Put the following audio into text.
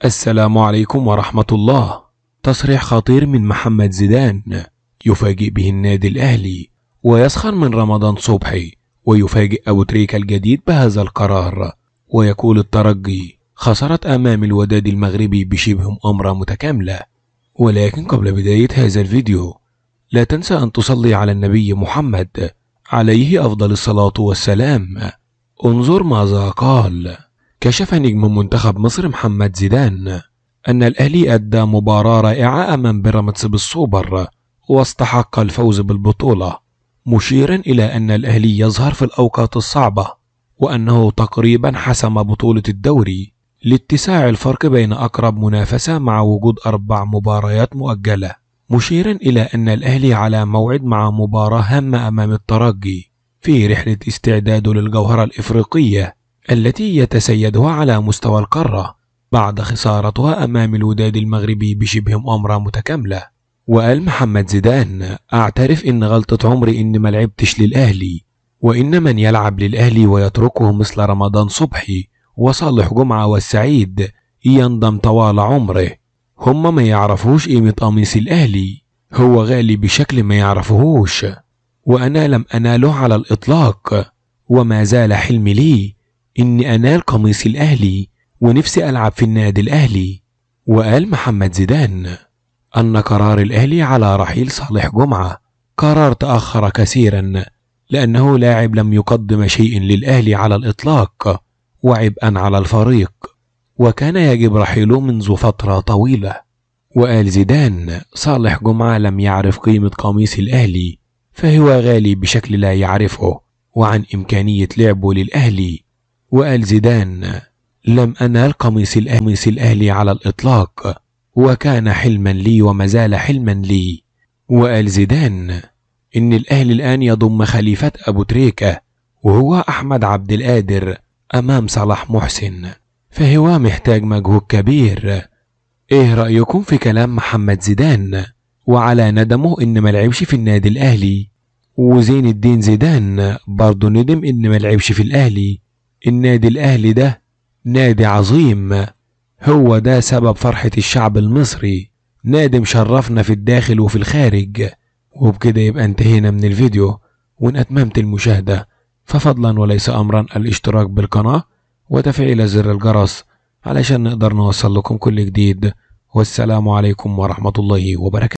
السلام عليكم ورحمة الله. تصريح خطير من محمد زيدان يفاجئ به النادي الأهلي ويسخر من رمضان صبحي، ويفاجئ أبو تريكة الجديد بهذا القرار، ويقول الترجي خسرت أمام الوداد المغربي بشبه مؤامرة متكاملة. ولكن قبل بداية هذا الفيديو لا تنسى أن تصلي على النبي محمد عليه أفضل الصلاة والسلام. انظر ماذا قال. كشف نجم منتخب مصر محمد زيدان أن الأهلي أدى مباراة رائعة أمام بيراميدز بالسوبر واستحق الفوز بالبطولة، مشيرا إلى أن الأهلي يظهر في الأوقات الصعبة وأنه تقريبا حسم بطولة الدوري لاتساع الفرق بين أقرب منافسة مع وجود 4 مباريات مؤجلة، مشيرا إلى أن الأهلي على موعد مع مباراة هامة أمام الترجي في رحلة استعداده للجوهرة الإفريقية التي يتسيدها على مستوى القارة بعد خسارتها أمام الوداد المغربي بشبه مؤامرة متكاملة. وقال محمد زيدان: أعترف إن غلطة عمري إن ما لعبتش للأهلي، وإن من يلعب للأهلي ويتركه مثل رمضان صبحي وصالح جمعة والسعيد يندم طوال عمره. هم ما يعرفوش قيمة قميص الأهلي، هو غالي بشكل ما يعرفوهوش، وأنا لم أناله على الإطلاق، وما زال حلمي لي إني أنال قميص الأهلي ونفسي ألعب في النادي الأهلي. وقال محمد زيدان أن قرار الأهلي على رحيل صالح جمعة قرار تأخر كثيرا، لأنه لاعب لم يقدم شيء للأهلي على الإطلاق وعبئا على الفريق، وكان يجب رحيله منذ فترة طويلة. وقال زيدان: صالح جمعة لم يعرف قيمة قميص الأهلي، فهو غالي بشكل لا يعرفه وعن إمكانية لعبه للأهلي. وقال زيدان: لم أنال قميص الأهلي على الإطلاق، وكان حلما لي وما زال حلما لي. وقال زيدان إن الأهلي الآن يضم خليفة أبو تريكة وهو أحمد عبد القادر أمام صلاح محسن، فهو محتاج مجهود كبير. إيه رأيكم في كلام محمد زيدان وعلى ندمه إن ما لعبش في النادي الأهلي؟ وزين الدين زيدان برضه ندم إن ما لعبش في الأهلي. النادي الأهلي ده نادي عظيم، هو ده سبب فرحة الشعب المصري، نادي مشرفنا في الداخل وفي الخارج. وبكده يبقى انتهينا من الفيديو، وإن أتممت المشاهدة ففضلا وليس أمرا الاشتراك بالقناة وتفعيل زر الجرس علشان نقدر نوصل لكم كل جديد. والسلام عليكم ورحمة الله وبركاته.